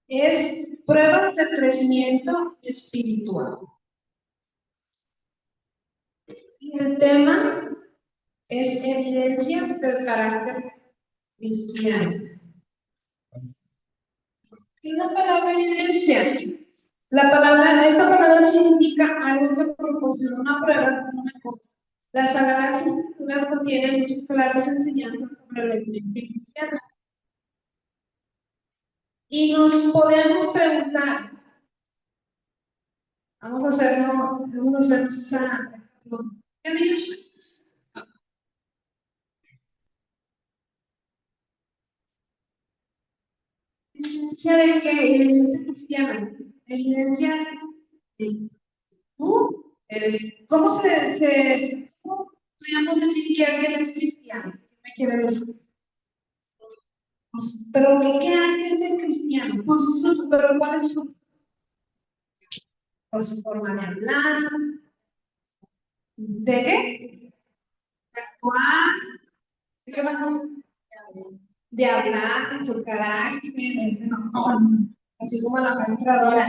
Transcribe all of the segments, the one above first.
Es pruebas de crecimiento espiritual. Y el tema es evidencias del carácter cristiano. ¿Qué es la palabra evidencia? Esta palabra significa algo que proporciona una prueba como una cosa. Las Sagradas Escrituras contienen muchas claras enseñanzas sobre la evidencia cristiana. Y nos podemos preguntar, vamos a hacernos esa pregunta. ¿Qué dicho? ¿Evidencia de qué? Evidencia cristiana. Evidencia de tú. ¿Cómo cómo podríamos decir que alguien es cristiano? ¿Qué me quiere decir? Pues, pero ¿qué hace el ser cristiano? Pues, pero ¿cuál es su forma de hablar? ¿De qué? De actuar. ¿De qué más? De hablar, su carácter, así como la maestra Dora,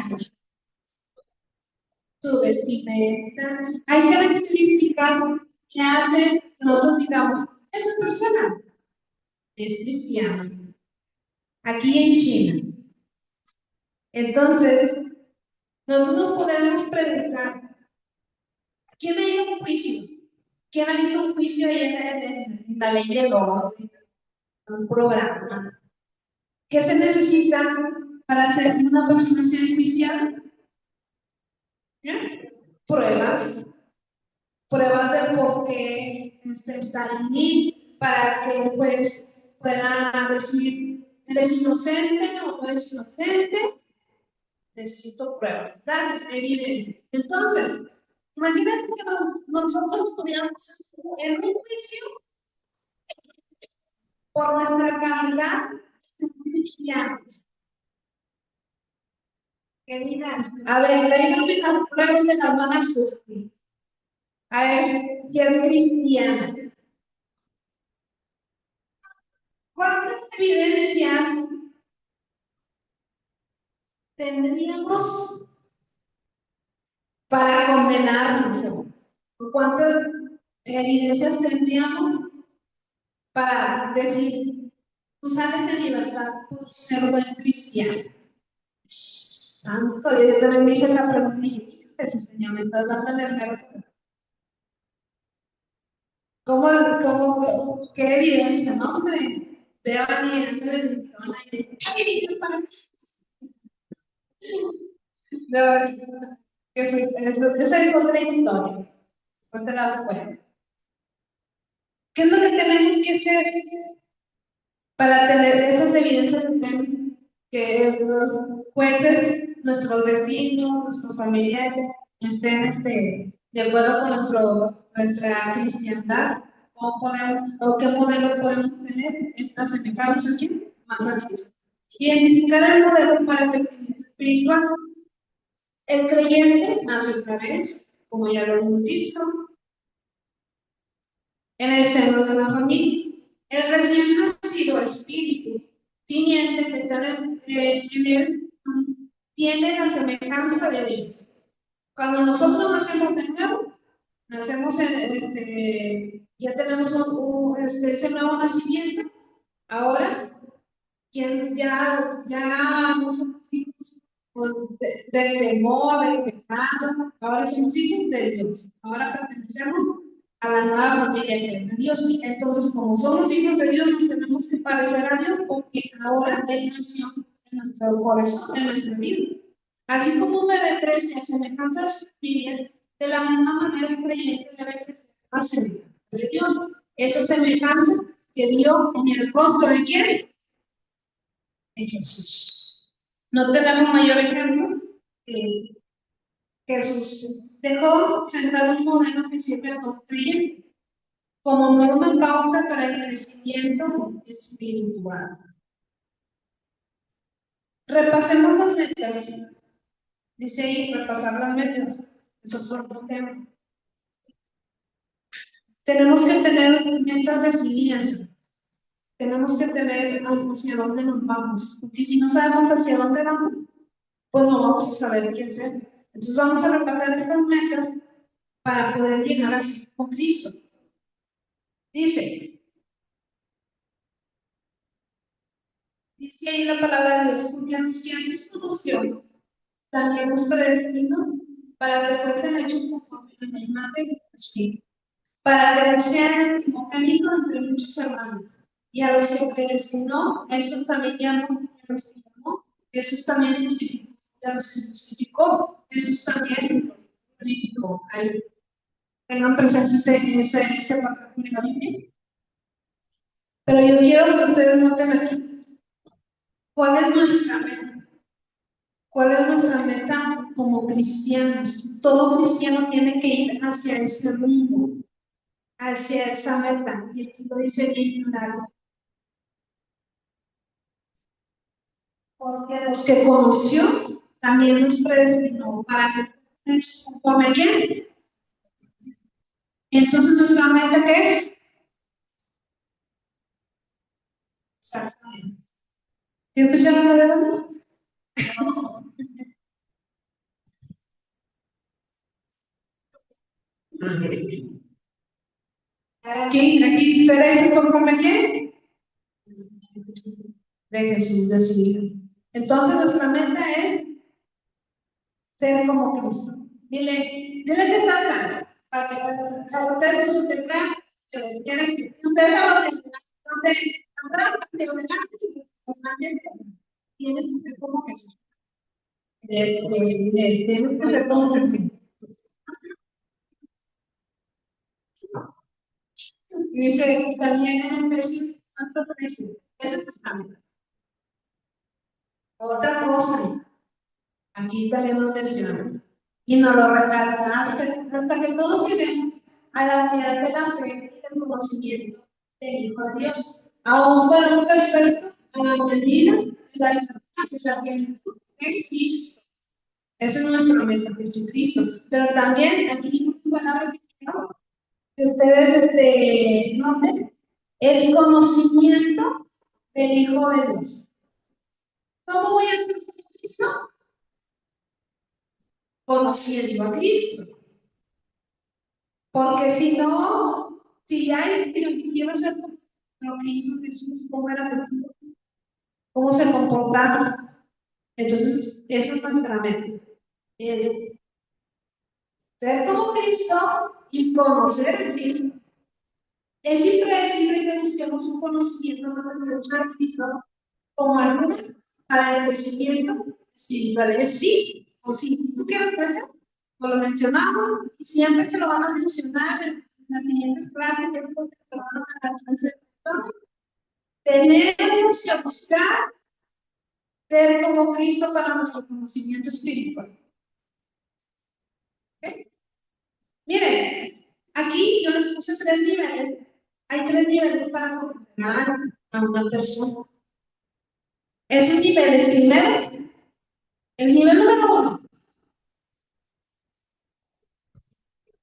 su vestimenta. Hay características que hacen que nosotros digamos, esa persona es cristiana. Aquí en China. Entonces, nosotros podemos preguntar, ¿quién ha ido a un juicio? ¿Quién ha visto un juicio ahí en la ley de oro, en un programa? ¿Qué se necesita para ser una persona ser enjuiciada? Pruebas, pruebas de por qué está ahí, para que pues pueda decir, ¿eres inocente o no eres inocente? Necesito pruebas, dar evidencia. Entonces, imagínate que nosotros estuviéramos en un juicio por nuestra calidad de cristianos. Que digan, a ver, leímos las pruebas de la hermana Susti. A ver, si es cristiana. ¿Cuántas evidencias tendríamos para condenarnos? ¿Cuántas evidencias tendríamos para decir, tú sales de libertad por ser buen cristiano? Santo, yo también me hice esa pregunta y dije, ese señor me está dando en el mero. ¿Qué evidencia, no, hombre? Te va a venir antes de mi zona y dice, ¡ay, qué pasa! No, esa es otra historia. No te das cuenta. ¿Qué es lo que tenemos que hacer para tener esas evidencias que los jueces, nuestros vecinos, nuestros familiares estén de acuerdo con nuestra cristiandad? ¿Cómo podemos, o qué modelo podemos tener? Esta semejamos aquí, más aquí. Identificar el modelo para el crecimiento espiritual. El creyente nace otra vez, como ya lo hemos visto, en el seno de una familia. El recién nacido espíritu simiente que está en él tiene la semejanza de Dios. Cuando nosotros nacemos de nuevo, nacemos ya tenemos ese nuevo nacimiento. Ahora, ya no somos hijos del temor, del pecado, ahora somos hijos de Dios. Ahora pertenecemos a la nueva familia que es de Dios. Entonces, como somos hijos de Dios, nos tenemos que parecer a Dios porque ahora Él nació en nuestro corazón, en nuestra vida. Así como un bebé crece a semejanza de su familia, de la misma manera el creyente debe crecer a semejanza de Dios. Esa semejanza que vio en el rostro de quién? En Jesús. No tenemos mayor ejemplo que Jesús dejó sentado un modelo que siempre construye como norma pauta para el crecimiento espiritual. Repasemos las metas. Dice ahí, repasar las metas. Eso es otro tema. Tenemos que tener metas definidas. tenemos que tener hacia dónde nos vamos, porque si no sabemos hacia dónde vamos, pues no vamos a saber qué hacer. Entonces vamos a repasar estas metas para poder llegar así con Cristo. Dice ahí la palabra de Dios, porque anunciando su conoció, también nos predestinó para que fuesen hechos conforme a la imagen de Cristo, para que sean el primogénito entre muchos hermanos. Y a los que predestinó, estos también llamó, a los que llamó, esos también justificó, y a los que justificó, esos también glorificó. Ahí tengan presente ese pasaje de la Biblia. Pero yo quiero que ustedes noten aquí, ¿cuál es nuestra meta? ¿Cuál es nuestra meta como cristianos? Todo cristiano tiene que ir hacia ese rumbo, hacia esa meta. Y aquí lo dice bien claro. Porque los que conoció, también los predestinó para que hechos conforme a quién. Entonces, ¿nuestra meta qué es? Exactamente. ¿Sí escucharon lo de la meta? Aquí, ¿ser hechos conforme a quién? De Jesús, de su vida. Entonces, nuestra meta es ser como Cristo. Dile que está atrás, para que ustedes no se crean que ustedes saben donde atrás de los tienes que ser como Jesús. Tienes que ser como Jesús. Y dice también en el precio, ¿cuánto precio? Ese es el cambio. Otra cosa, aquí también lo mencionan. Y nos lo recalca hasta que todos lleguemos a la unidad de la fe y del conocimiento del Hijo de Dios. Aún para un perfecto, a la medida de la estatura de Cristo. Eso es nuestra meta, Jesucristo. Pero también, aquí es una palabra que ustedes noten, es conocimiento del Hijo de Dios. ¿Cómo voy a ser Cristo? Conociendo a Cristo. Porque si no, si ya es que yo quiero hacer lo que hizo Jesús, cómo era Jesús, cómo se comportaba, entonces eso es nuestra mente. Ser como Cristo y conocer a Cristo. Es impredecible que busquemos un conocimiento más de Cristo como algo para el crecimiento espiritual. Es sí o sí. Si tú quieres crecer, pues lo mencionamos y siempre se lo van a mencionar en las siguientes clases, después que lo van a dar. Tenemos que buscar ser como Cristo para nuestro conocimiento espiritual. ¿Okay? Miren, aquí yo les puse 3 niveles. Hay 3 niveles para conocer a una persona. Esos niveles, primero, el nivel número 1,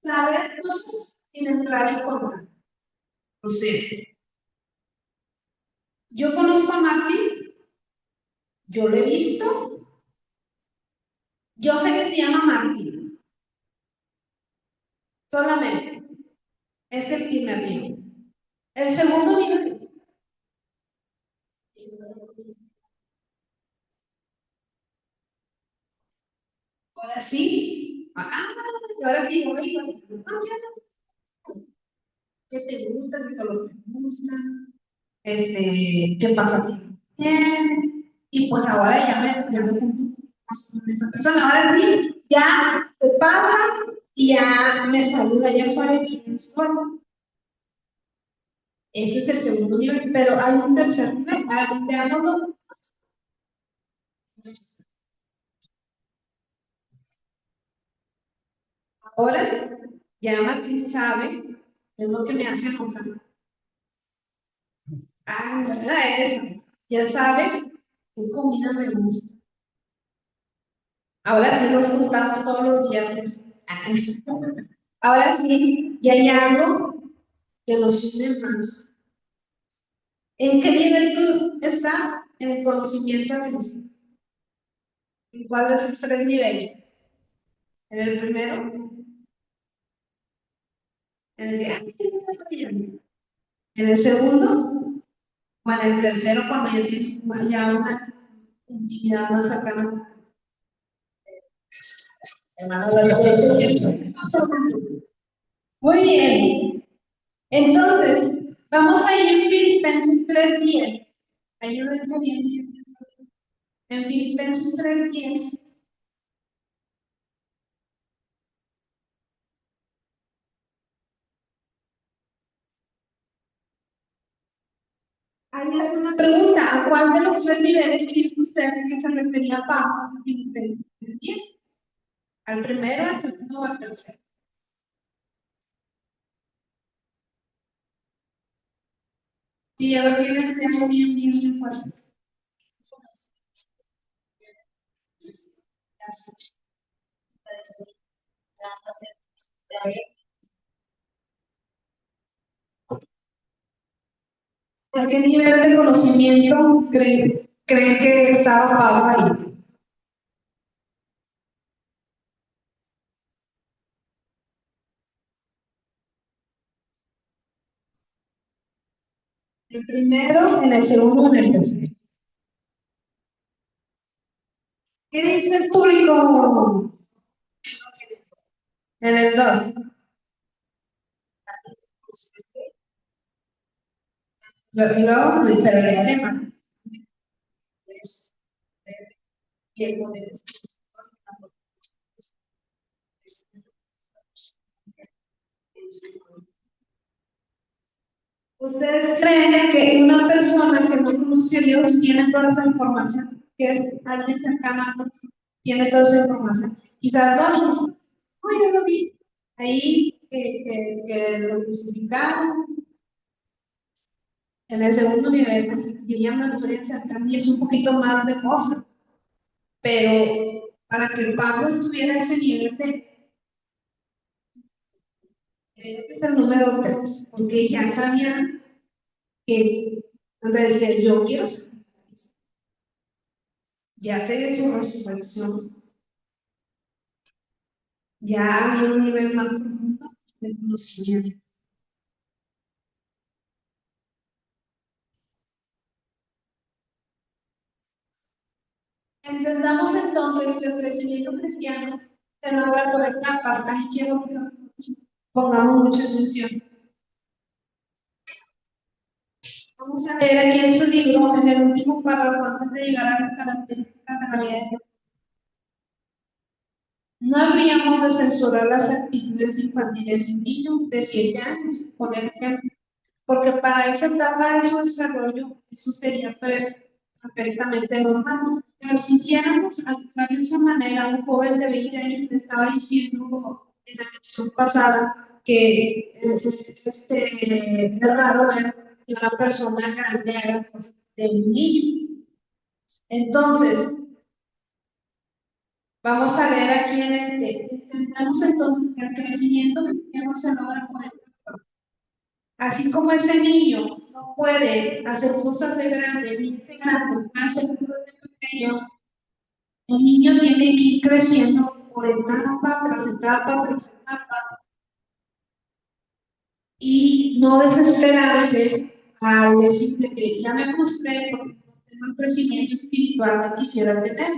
saber cosas sin entrar en contacto. O sea, yo conozco a Martín, yo lo he visto, yo sé que se llama Martín, solamente. Es el primer nivel. El segundo nivel, ahora sí, ahora sí, ¿qué te gusta? ¿Qué color te gusta? ¿Qué pasa bien? Y pues ahora ya me junto más con esa persona. Ahora sí, ya se para y ya me saluda, ya sabe quién soy. Ese es el segundo nivel, pero hay un tercer nivel, veámoslo. Ahora ya Martín sabe, es lo que me hace enojar. ¿Verdad? Eso. Ya sabe qué comida me gusta. Ahora sí nos juntamos todos los viernes. Ahora sí, ya hay algo que nos une más. ¿En qué nivel tú estás en el conocimiento de Cristo? ¿En cuál de esos tres niveles? ¿En el primero? ¿En el que ¿En el segundo? ¿O en el tercero cuando ya tienes ya una intimidad más cercana? Muy bien. Entonces, vamos a ir en Filipenses 3:10. Ayúdenme bien. En Filipenses 3:10. Ahí es una pregunta. ¿A cuál de los tres niveles piensa usted que se refería Pablo en Filipenses 3:10? ¿Al primero, al segundo o al tercero? Si ya lo tienes bien, bien fuerte. ¿A qué nivel de conocimiento cree que estaba Pablo ahí? ¿El primero, en el segundo o en el tercero? ¿Qué dice el público? En el 2. Y luego, pero le haremos. ¿Ustedes creen que una persona que no conoce a Dios tiene toda esa información? Que es alguien cercano a Dios, tiene toda esa información. Quizás lo mismo. Oh, yo lo vi. Ahí que lo justificaron. En el segundo nivel, yo ya me lo estoy acercando y es un poquito más de cosas. Pero para que Pablo estuviera a ese nivel es el número 3, porque ya sabía que, donde decía, yo quiero ser, ya sé de su resurrección, ya había un nivel más profundo de conocimiento. Entendamos entonces que el crecimiento cristiano se logra por etapas. Ahí quiero que pongamos mucha atención. Vamos a leer aquí en su libro, en el último párrafo, antes de llegar a las características de la vida de Dios. No habríamos de censurar las actitudes infantiles de un niño de 7 años, por ejemplo, porque para esa etapa de su desarrollo eso sería perfectamente normal. Pero si quisiéramos actuar de esa manera, un joven de 20 años le estaba diciendo en la lección pasada que es raro ver que una persona grande haga cosas de un niño. Entonces, vamos a leer aquí en entendemos entonces que el crecimiento cristiano se logra por etapas. Así como ese niño no puede hacer cosas de grande, ni ese grande puede hacer cosas de pequeño, el niño tiene que ir creciendo por etapa tras etapa tras etapa y no desesperarse al decirle que ya me frustré porque no tengo el crecimiento espiritual que quisiera tener,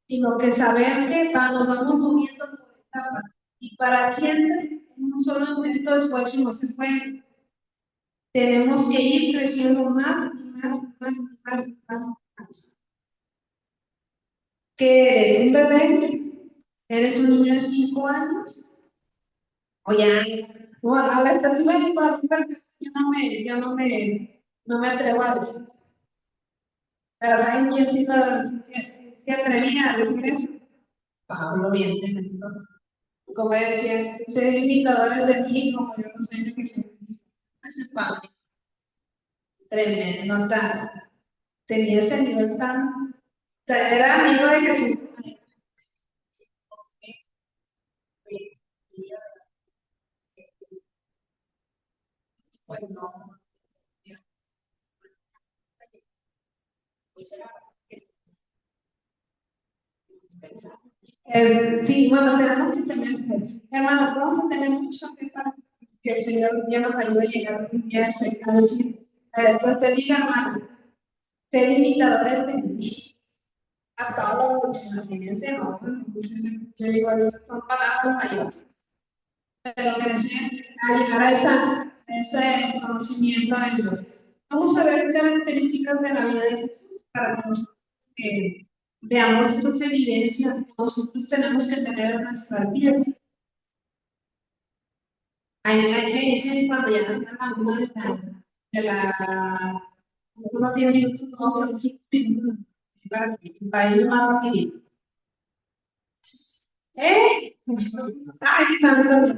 sino que saber que nos vamos moviendo por etapas y para siempre en un solo momento de esfuerzo no se puede. Tenemos que ir creciendo más y más, más, más, más, más. ¿Que eres un bebé? ¿Eres un niño de 5 años? O ya, bueno, a la estatura de no me atrevo a decir. Pero ¿saben quién sí se atrevía a decir eso? Pablo, bien tremendo. Como decía, ser imitadores de mí, como yo no sé qué se dice. Ese Pablo, tremendo, tenía ese nivel era amigo de Jesús. Bueno, Sí, bueno, tenemos que tener, hermanos, vamos a tener mucho que para que el Señor ya nos ayude a llegar un día a decir, pues te diga, hermano, ser imitadores de mí, a todos, imagínense, no, yo digo, son palabras mayores, pero crecer, a llegar a ese conocimiento de Dios. Vamos a ver características de la vida de Jesús para que nosotros veamos estas evidencias que nosotros tenemos que tener en nuestras vidas. Ahí me dicen cuando ya nos dan alguna de la unos 10 minutos, no, pero 5 minutos para ir más rapidito. Ay, santo.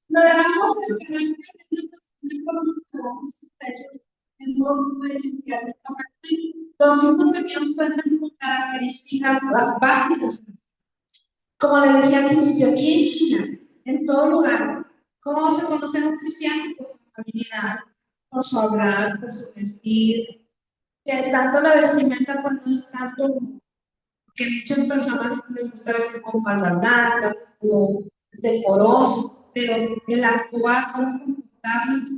No debemos esperar los hijos pequeños cuentan con características básicas. Como les decía al principio, aquí en China, en todo lugar, ¿cómo se conoce a un cristiano? Por su habilidad, por su hablar, por su vestir. Que tanto la vestimenta, pues no es tanto que muchas personas les gusta ver con falda larga o decoroso, pero el actuar, el comportarnos,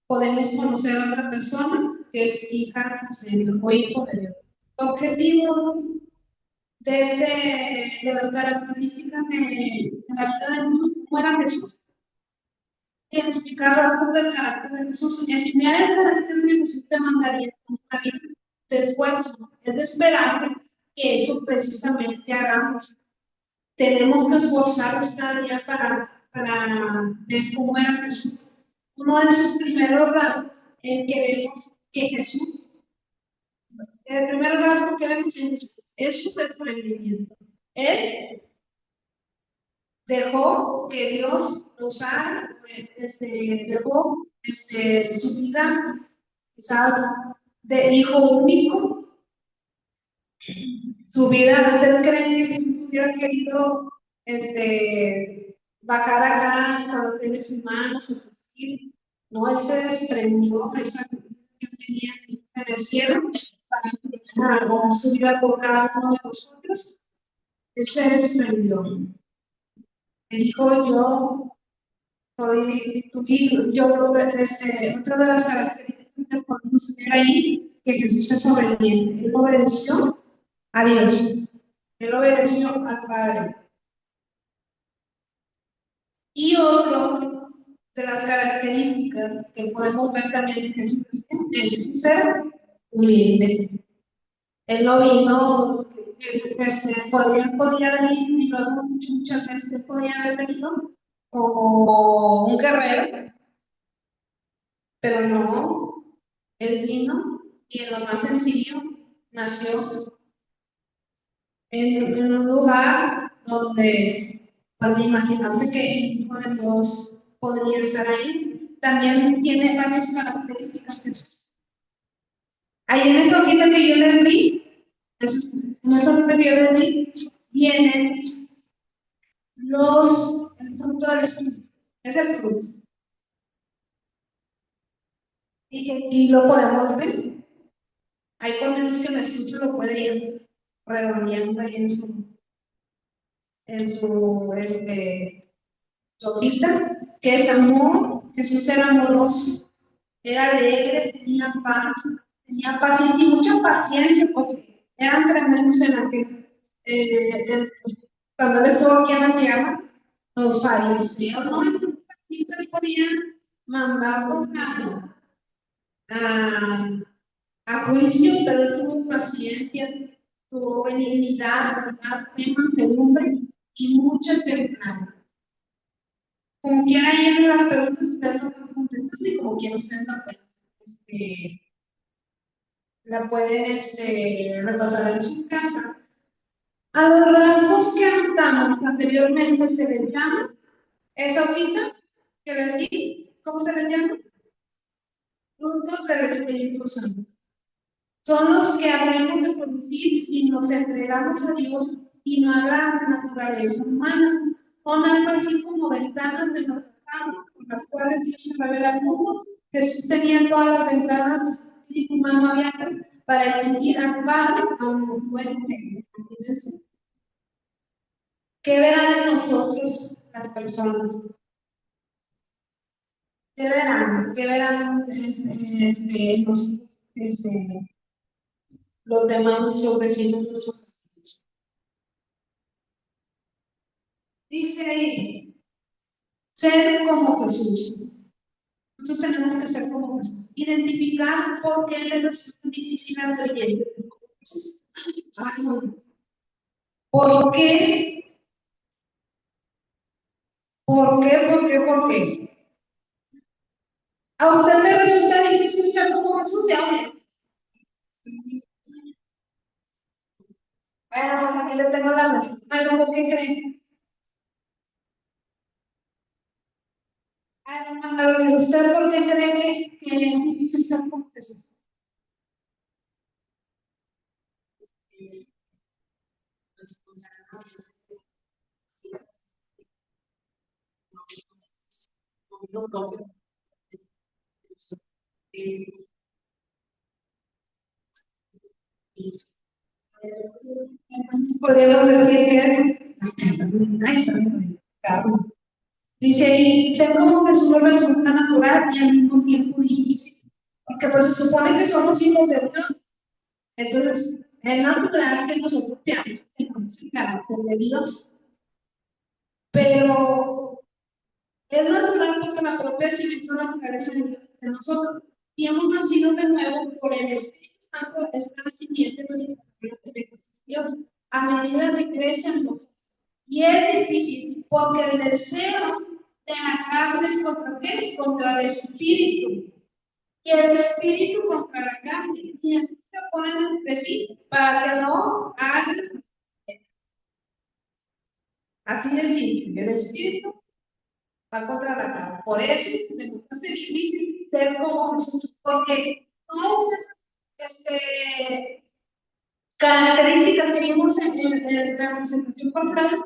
podemos conocer a otra persona que es hija o hijo de Dios. Objetivo de las características de la vida de Jesús, ¿cómo era Jesús? Identificar rasgos del carácter de Jesús. Estudiar el carácter de Jesús te mandaría a una vida de esfuerzo, es de esperar que eso precisamente hagamos. Tenemos que esforzarnos cada día para ver cómo era Jesús. Uno de sus primeros rasgos es que vemos que Jesús, el primer rasgo que vemos en Jesús es su desprendimiento. Él dejó que Dios lo usara, dejó su vida, quizás de hijo único, su vida. ¿Ustedes creen que Jesús hubiera querido bajar acá a los seres humanos, a sufrir? No, él se desprendió de esa vida que tenía en el cielo para dar su vida por cada uno de nosotros. Él se desprendió. Él dijo, yo soy tu hijo. Otra de las características que podemos ver ahí, que Jesús es obediente. Él obedeció a Dios. Él obedeció al Padre. Y otro de las características que podemos ver también en Jesús es que Jesús era humilde. Él no vino, podía venir, y lo hemos dicho muchas veces, podía haber venido como un guerrero, pero no, él vino y en lo más sencillo nació en un lugar donde, para imaginarse que el Hijo de Dios podría estar ahí. También tiene varias características Jesús. Ahí en esta hojita que yo les di, en esta hojita que yo les di, vienen el fruto del Espíritu. Es el fruto. Y lo podemos ver. Hay con que me escucho, lo puede ir redondeando ahí en su hojita, que es amor. Jesús era amoroso, era alegre, tenía paciencia y mucha paciencia, porque eran tremendos en la que cuando él estuvo aquí en la tierra, los fariseos no podían mandarlos a juicio, pero él tuvo paciencia, tuvo benignidad, bondad, mansedumbre y mucha templanza. Como quiera, ahí en las preguntas ustedes no contestan, y como quiera ustedes la pueden repasar en su casa. A los rasgos que anotamos anteriormente se les llama, esa hojita que les di, ¿cómo se les llama? Frutos del Espíritu Santo. Son los que habremos de producir si nos entregamos a Dios y no a la naturaleza humana. Son algo así como ventanas de nuestra alma, con las cuales Dios se revela al mundo. Jesús tenía todas las ventanas de su espíritu humano abiertas para exigir al Padre a un buen ejemplo. ¿Qué verán en nosotros las personas? ¿Qué verán? ¿Qué verán los demás, nuestros vecinos, nuestros amigos? Dice ahí, ser como Jesús. Nosotros tenemos que ser como Jesús. Identificar por qué le resulta difícil al creyente ser como Jesús. ¿Por qué? ¿Por qué? ¿Por qué? ¿Por qué? ¿A usted le resulta difícil ser como Jesús? Ya ves. Bueno, aquí le tengo la respuesta. ¿Por qué creen? Hermano, ¿usted por qué cree que es difícil ser como Jesús? Podríamos decir que dice ahí, ser como Jesús me resulta natural y al mismo tiempo difícil. Porque pues se supone que somos hijos de Dios. Entonces, es natural que nosotros tengamos el carácter de Dios. Pero es natural porque la propia civilización naturaleza de nosotros. Y hemos nacido de nuevo por el Espíritu Santo, esta simiente de Dios. A medida que crecen los. Y es difícil porque el deseo de la carne es contra qué? Contra el espíritu. Y el espíritu contra la carne. Y así se ponen entre sí para que no hagan. Así de simple. El espíritu va contra la carne. Por eso nos hace difícil ser como Jesús. Porque todas esas características que vimos en la presentación pasada,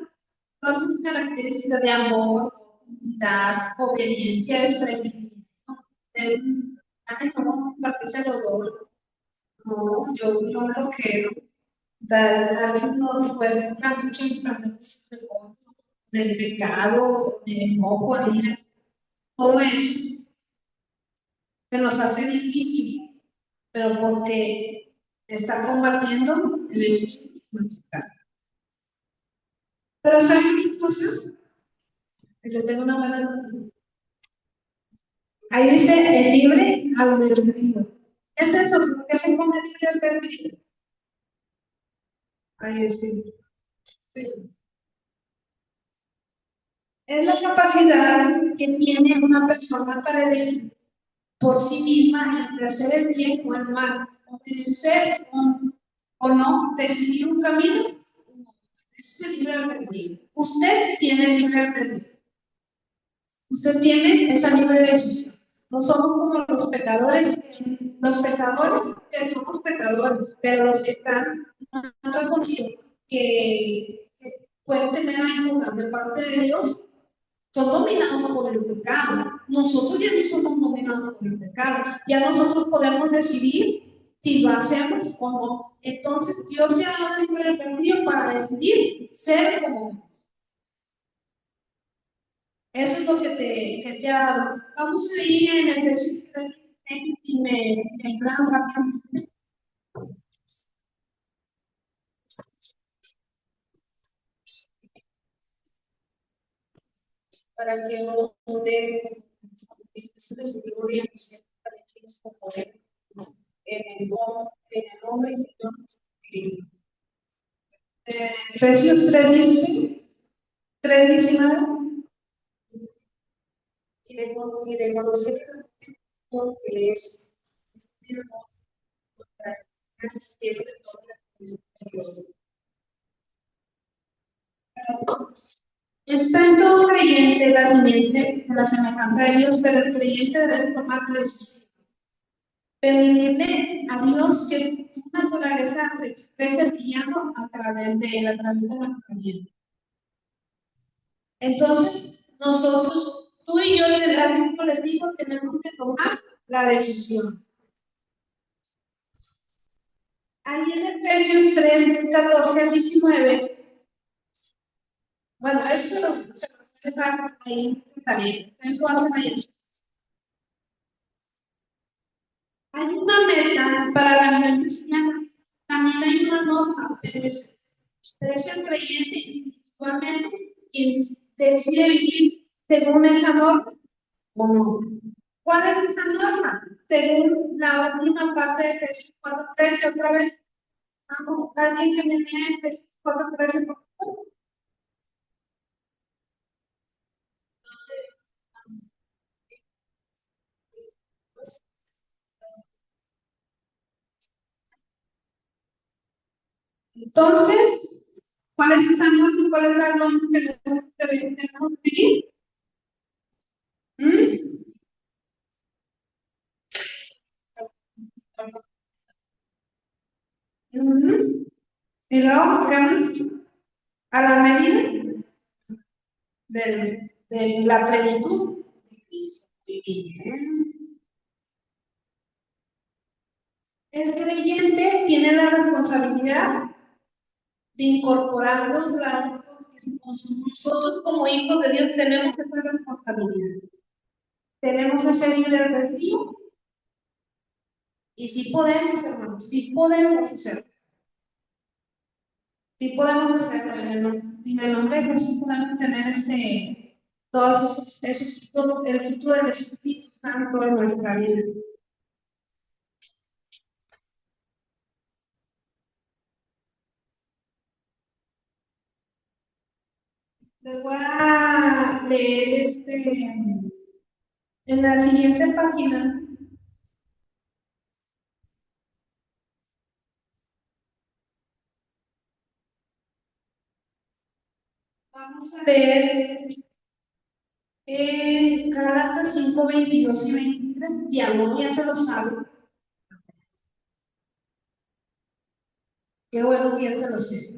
todas las características de amor, unidad, obediencia, desprendimiento, no, ¿para qué se lo doy? No, yo no lo quiero. A veces no puede dar muchas ganas del pecado, del enojo, todo eso se nos hace difícil, pero porque está combatiendo el espíritu musical. Pero ¿saben una cosa? Les tengo una buena noticia. Ahí dice el libre albedrío. ¿Este es otro? ¿Qué se come el libre albedrío? Ahí sí. Es la capacidad que tiene una persona para elegir por sí misma entre hacer el bien o el mal, obedecer o no, decidir un camino. Ese es el libre albedrío. Usted tiene libre albedrío. Usted tiene esa libre decisión. No somos como los pecadores que somos pecadores, pero los que están reconociendo que pueden tener ayuda de parte de Dios, son dominados por el pecado. Nosotros ya no somos dominados por el pecado, ya nosotros podemos decidir si lo hacemos o no. Entonces, Dios te ha dado libre albedrío para decidir ser como. Eso es lo que te ha dado. Vamos a ir en el versículo 3 y me ayudan rápidamente para que no de gloria que se pareciese con poder en el nombre de Dios Espíritu. Efesios 3:16, 3:19. Y de conocer lo que es está en todo creyente la simiente de la semejanza de Dios, pero el creyente debe tomar la decisión. Permitirle a Dios que su naturaleza se exprese brillando a través de él, a través de la familia. Entonces, nosotros, tú y yo, en el así como les digo, tenemos que tomar la decisión. Ahí en Efesios 3, 14 al 19, bueno, eso se lo dejar ahí, está bien, ustedes lo hacen ahí. Hay una meta para la vida cristiana, también hay una norma, pero es el creyente individualmente quien decide vivir según esa norma o no. ¿Cuál es esa norma? Según la última parte de Efesios 4:13, otra vez, vamos, alguien que me lea Efesios 4:13, por favor. Entonces, ¿cuál es esa norma? ¿Cuál es la norma que tenemos que seguir? ¿Mm? Ujú. Y luego, ¿qué más? A la medida de la plenitud de Cristo. Muy bien. El creyente tiene la responsabilidad de incorporar los rasgos que nosotros como hijos de Dios tenemos esa responsabilidad. Tenemos ese libre albedrío y sí podemos, hermanos, sí podemos hacerlo. Sí podemos hacerlo en el nombre de Jesús, podemos tener todos todo el fruto del Espíritu Santo en nuestra vida. Les voy a leer en la siguiente página. Vamos a leer en Gálatas 5:22 y 23. Si alguno ya se lo sabe, qué bueno que ya se lo sé.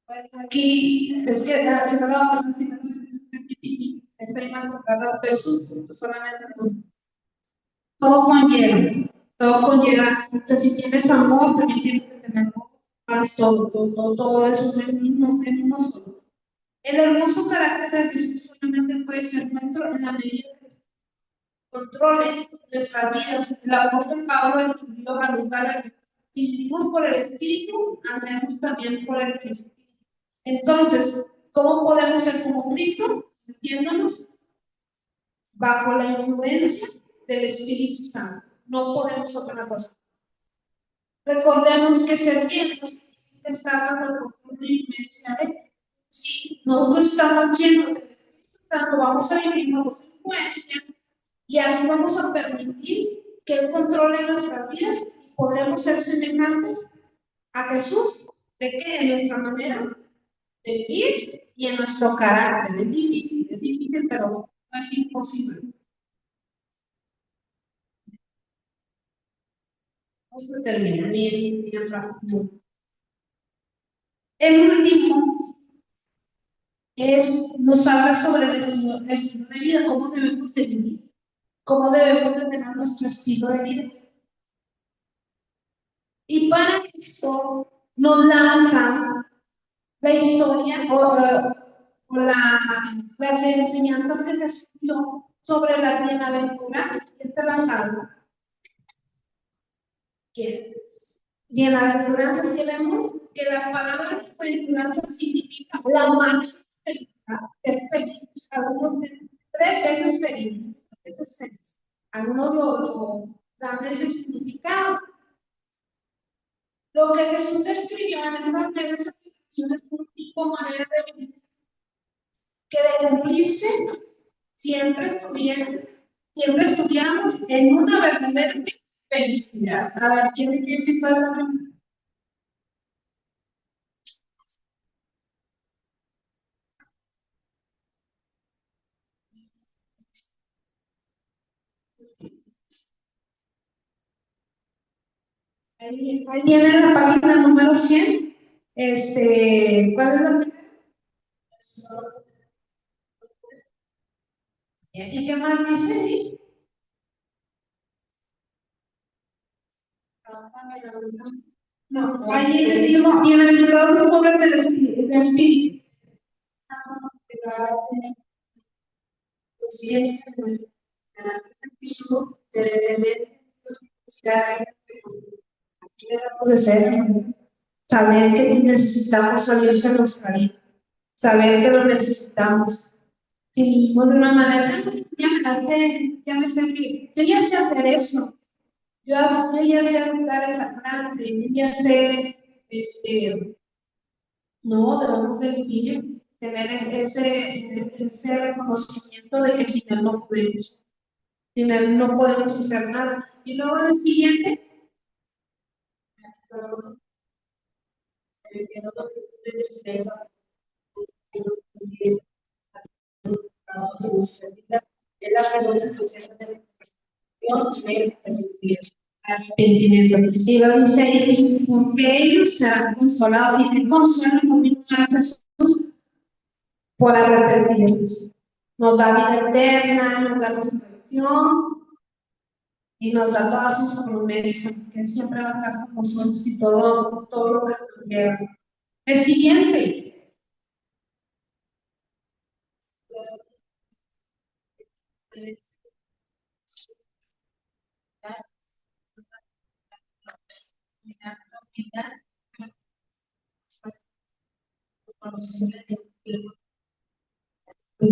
Bueno, aquí es que si no lo vamos a decir, estoy mal tocada, Jesús, solamente todo conlleva, todo conlleva. Entonces, si tienes amor, también tienes que tener paz, todo eso es el mismo solo. El hermoso carácter de Jesús solamente puede ser nuestro en la medida que controle nuestras vidas. El apóstol Pablo escribió a los Gálatas: si vivimos por el Espíritu, andemos también por el Espíritu. Entonces, ¿cómo podemos ser como Cristo? Entiéndonos bajo la influencia del Espíritu Santo. No podemos otra cosa. Recordemos que ser bien no significa estar bajo el control de la influencia de Él. Si nosotros estamos llenos del Espíritu Santo, vamos a vivir bajo su influencia y así vamos a permitir que Él controle nuestras vidas y podremos ser semejantes a Jesús. ¿De qué? En nuestra manera de vivir y en nuestro carácter. Es difícil, pero no es imposible. Vamos a terminar bien rápido. El último nos habla sobre el estilo de vida, cómo debemos de vivir, cómo debemos de tener nuestro estilo de vida. Y para esto nos lanza la historia o las enseñanzas que Jesús dio sobre las bienaventuranzas. ¿Quién te las habla? ¿Quién? Bienaventuranzas, que vemos que la palabra bienaventuranza significa la máxima felicidad, ser feliz. Algunos de 3 veces feliz, veces feliz. Algunos lo dan ese significado. Lo que Jesús describió en estas breves explicaciones es un tipo de manera de vivir que de cumplirse siempre estuviéramos en una verdadera felicidad. A ver, ¿quién me quiere decir cuál es la felicidad? Ahí viene la página número 100. ¿Cuál es la primera? ¿Y qué más dice? No, ahí digo, bienaventurados los pobres del espíritu. De ser, saber que necesitamos a Dios en nuestra vida, saber que lo necesitamos. Si vivimos de una manera, ya me la sé, ya me sé que yo ya sé hacer eso, yo ya sé dar esa clase, yo ya sé, no, debemos de vivir, tener ese reconocimiento de que sin él no podemos, sin él no podemos hacer nada. Y luego el siguiente, arrepentimiento. Y lo dice, porque ellos serán consolados y que consuelan también a Jesús por arrepentirnos. Nos da vida eterna, nos da resurrección y nos da todas sus promesas, que Él siempre va a estar con nosotros y todo lo que nos quiera. El siguiente,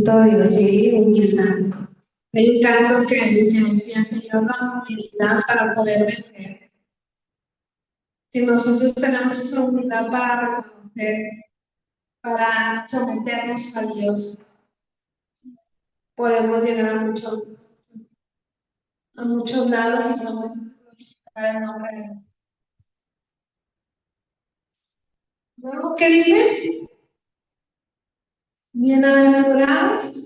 todo Dios, sí, humildad. Me encanta que decía, Señor, dame humildad para poder vencer. Si nosotros tenemos esa humildad para reconocer, para someternos a Dios, podemos llegar a muchos lados y podemos glorificar el nombre de Dios. Luego, ¿qué dice? Bienaventurados.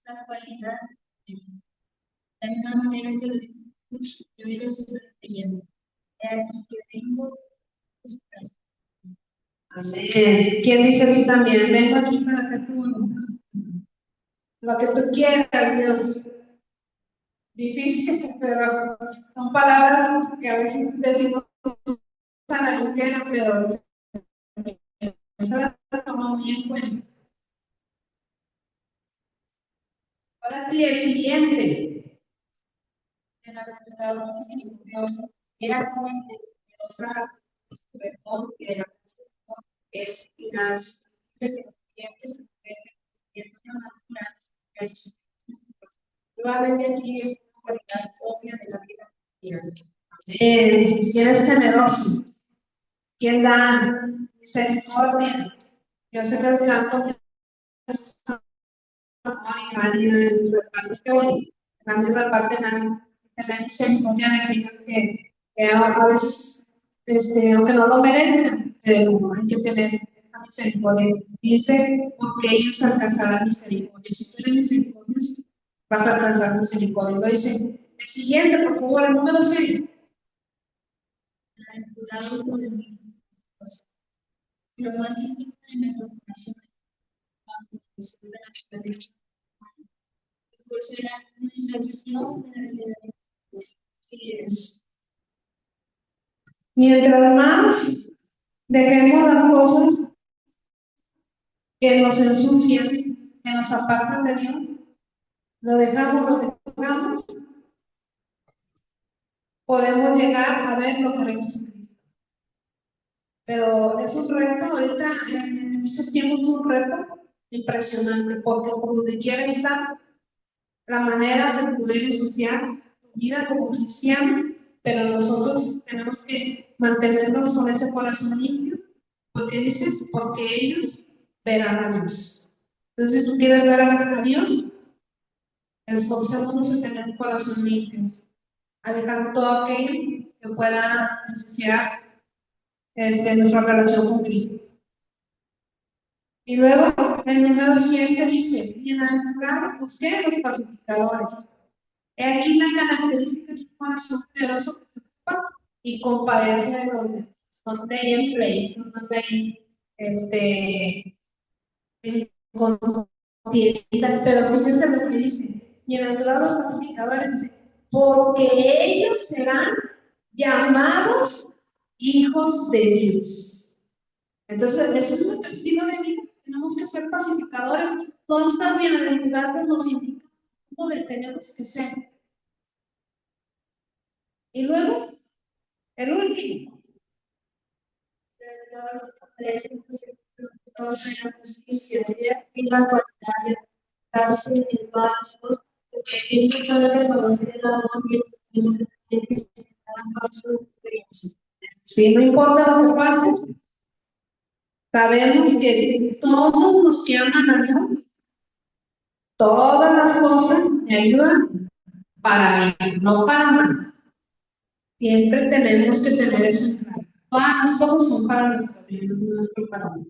La cualidad, de la misma manera que lo dijo, yo he sido creyendo. He aquí que vengo. Amén. ¿Quién dice así también? Vengo aquí para hacer tu voluntad. Lo que tú quieras, Dios. Difícil, pero son palabras que a veces decimos a la ligera, pero eso la tomamos muy en cuenta. Ahora sí, el siguiente. Bienaventurado misericordioso, era como el de otra perdón que era es las creyentes probablemente aquí es una cualidad obvia de la vida cristiana. ¿Quién es generoso? ¿Quién da misericordia? Yo sé que el campo es qué bonito. También reparten tener misericordia de aquellos que a veces, aunque no lo merecen, pero hay que tener esa misericordia. Dice, porque ellos alcanzarán misericordia. Si tú eres misericordia, vas a alcanzar misericordia. Lo dice el siguiente, por favor, el número 6. Lo más íntimo de nuestro corazón por ser nuestra visión de la realidad. Así es. Mientras más dejemos las cosas que nos ensucian, que nos apartan de Dios, lo dejamos, podemos llegar a ver lo que vemos en Cristo. Pero es un reto, ahorita en esos tiempos es un reto impresionante, porque por donde quiera está la manera de poder ensuciar tu vida como cristiano, pero nosotros tenemos que mantenernos con ese corazón limpio, porque dices, porque ellos verán a Dios. Entonces, tú quieres ver a Dios, esforcémonos a tener un corazón limpio, a dejar todo aquello que pueda ensuciar nuestra relación con Cristo. Y luego, el número 7 dice, bienaventurados ustedes los pacificadores. He aquí la característica de un corazón generoso que se ocupa y compadece de los demás. Donde hay pleitos, donde hay contiendas, pero fíjense lo que dice. Bienaventurados los pacificadores, dice, porque ellos serán llamados hijos de Dios. Entonces, ese es nuestro estilo de vida. Tenemos que ser pacificadores. Todas estas bienaventuranzas nos indican cómo tenemos que ser. Y luego, el último. Todos en la justicia y la cualidad de darse en todas las cosas, porque hay mucho de reconocer el amor y el que se dan para su experiencia. Si no importa lo que pase, sabemos que todos los que aman a Dios, todas las cosas me ayudan para bien, no para mal. Siempre tenemos que tener eso en claro. Todas las cosas son para nuestro bien, no es para mal.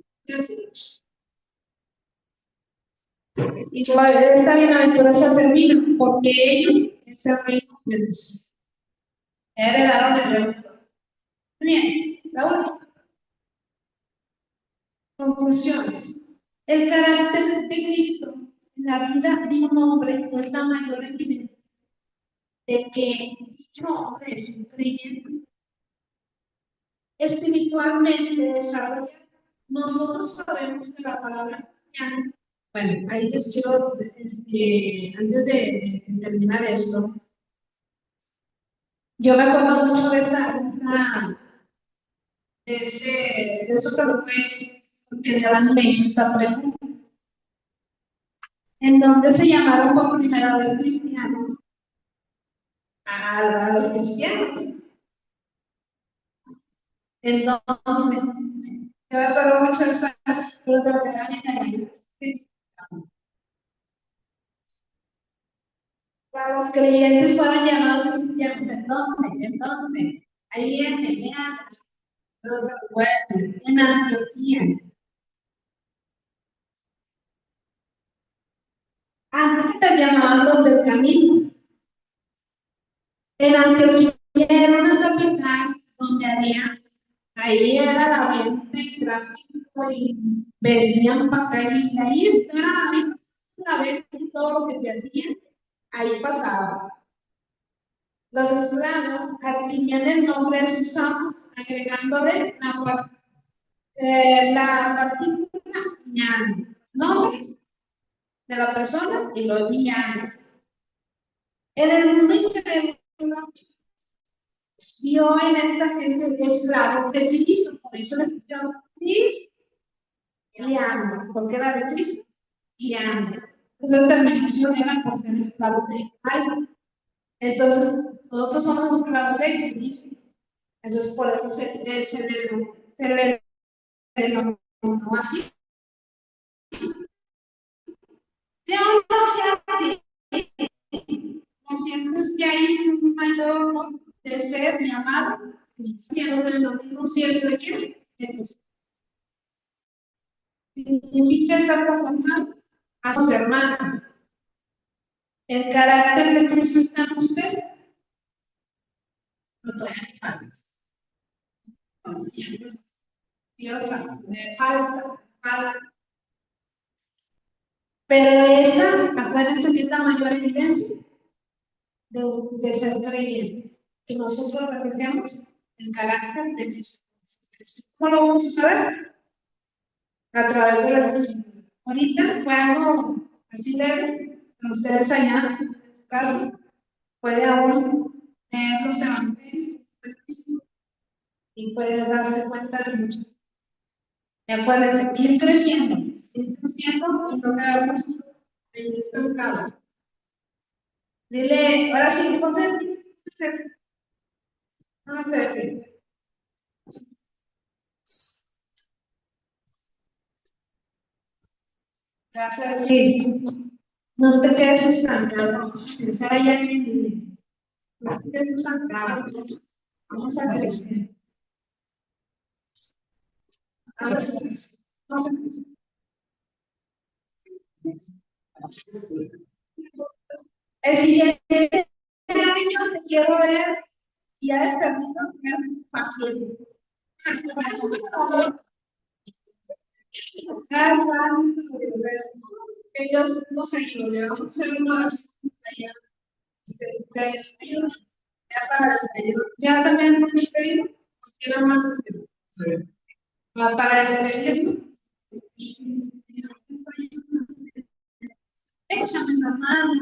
Y esta bienaventuranza termina porque ellos es el reino de Dios. Heredaron el reino de Dios. Bien, la última. Conclusiones. El carácter de Cristo en la vida de un hombre es la mayor evidencia de que dicho hombre es un creyente espiritualmente desarrollado. Nosotros sabemos que la palabra cristiana, bueno, ahí les quiero, antes de terminar esto, yo me acuerdo mucho de eso que lo que Esteban me hizo esta pregunta. ¿En dónde se llamaron por primera vez cristianos? A los cristianos. ¿En dónde? Yo me acuerdo mucho de esa pregunta que para los creyentes fueron llamados cristianos. ¿En dónde? ¿En dónde? Ahí viene, vean. En Antioquía. Antes se llamaban los del camino. En Antioquía era una capital donde ahí era la venta y tráfico y vendían papeles y ahí era la venta y todo lo que se hacía, ahí pasaba. Los esclavos adquirían el nombre de sus amos, agregándole la partícula ñano, nombre de la persona y lo ñano. En el mundo incrédulo vio en esta gente esclavos de Cristo, por eso les llama cristianos, porque era de Cristo y anda. La terminación era por ser esclavos de algo. Entonces, nosotros somos esclavos de Cristo. Entonces, por eso se le denominó así. Si aún no sea así, lo cierto es que hay un mayor honor de ser llamado, siendo de lo mismo cierto de quién, de Dios. Significa estar conformado a sus hermanos. El carácter de Cristo está en usted. No todavía me falta. Pero esa, acuérdense que es la mayor evidencia de ser creyentes, que nosotros reflejamos el carácter de Cristo. ¿Cómo lo vamos a saber? A través de las escrituras. Ahorita fue algo así leve, pero ustedes allá en su casa puede aún leer los evangelios y puede darse cuenta de muchas. Acuérdense, ir creciendo y no quedarnos en estancados. Dile, ahora sí, ponte no acerque. Gracias, sí. No te quedes estancado, vamos a pensar allá en el no te quedes estancado. Vamos a crecer. Vamos a crecer. Vamos a crecer. El siguiente año te quiero ver y ya de perdido ser paciente. Que Dios nos ayude, vamos a hacer más allá de cumpleaños. Ya para despedirnos. Ya también hemos despedido. Quiero más. Para despedirnos. Échame la mano.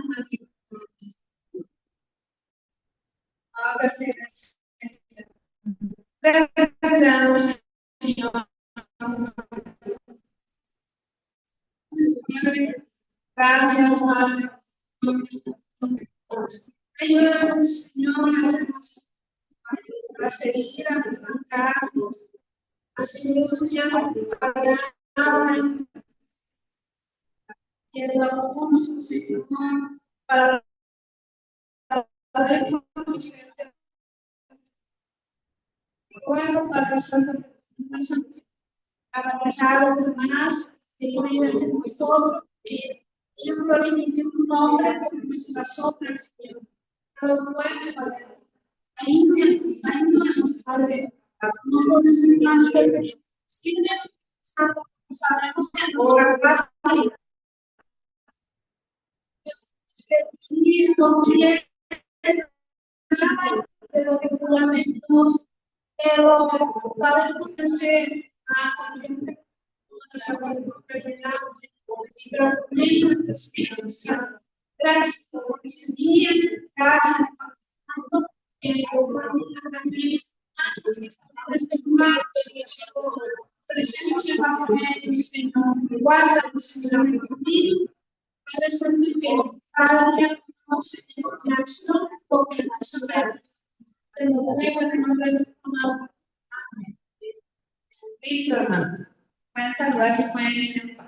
Gracias, Señor. Gracias, Padre. Ayúdanos, Señor, a seguir a los mandatos, a seguir estudiando tu palabra, y el amor, Señor, para poder conocerte. Luego, para abrazar a los demás, que no viven en nosotros, que yo glorifique tu nombre por nuestras obras, Señor. Pero bueno, Padre, ayúdanos, Padre, no podemos ser más perfectos, sabemos que ahora no quiere de lo que solamente pero sabemos que se ha gente gracias por este día, gracias por que presencia bajo ellos, Señor, guárdanos, Señor, en el camino, para sentir que cada día nos en acción porque la acción te lo ruego en el nombre de tu amado. Amén. Listo, hermano. Pueden saludar si pueden.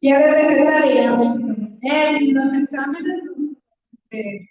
Ya debe de dar y los exámenes de